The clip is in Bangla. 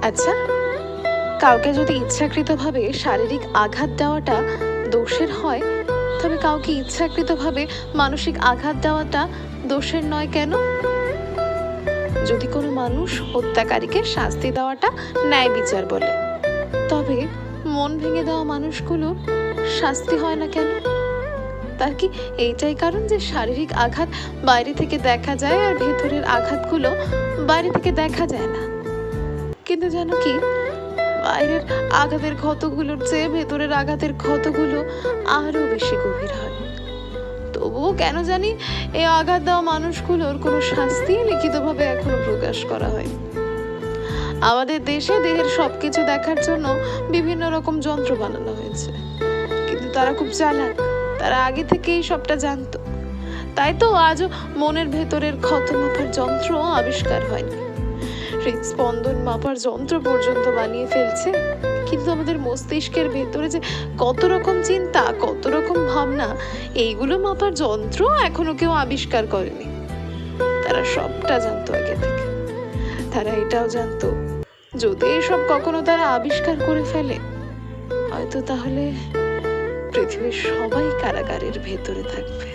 আচ্ছা, কাউকে যদি ইচ্ছাকৃতভাবে শারীরিক আঘাত দেওয়াটা দোষের হয়, তবে কাউকে ইচ্ছাকৃতভাবে মানসিক আঘাত দেওয়াটা দোষের নয় কেন? যদি কোনো মানুষ হত্যাকারীকে শাস্তি দেওয়াটা ন্যায় বিচার বলে, তবে মন ভেঙে দেওয়া মানুষগুলোর শাস্তি হয় না কেন? তার কি এইটাই কারণ যে শারীরিক আঘাত বাইরে থেকে দেখা যায় আর ভেতরের আঘাতগুলো বাইরে থেকে দেখা যায় না? কিন্তু জানো কি, বাইরের আঘাতের ক্ষতগুলোর চেয়ে ভেতরের আঘাতের ক্ষতগুলো আরো বেশি গভীর হয়। তবুও কেন জানি এই আঘাত দেওয়া মানুষগুলোর কোনো শাস্তি লিখিতভাবে এখনো প্রকাশ করা হয়। আমাদের দেশে দেহের সবকিছু দেখার জন্য বিভিন্ন রকম যন্ত্র বানানো হয়েছে, কিন্তু তারা খুব চালাক, তারা আগে থেকেই সবটা জানতো। তাই তো আজও মনের ভেতরের ক্ষত মাপার যন্ত্র আবিষ্কার হয়নি, হৃদস্পন্দন মাপার যন্ত্র পর্যন্ত বানিয়ে ফেলছে, কিন্তু আমাদের মস্তিষ্কের ভেতরে যে কত রকম চিন্তা, কত রকম ভাবনা, এইগুলো মাপার যন্ত্র এখনো কেউ আবিষ্কার করেনি। তারা সবটা জানতো আগে থেকে। তারা এটাও জানতো, যদি এসব কখনো তারা আবিষ্কার করে ফেলে, হয়তো তাহলে পৃথিবীর সবাই কারাগারের ভেতরে থাকবে।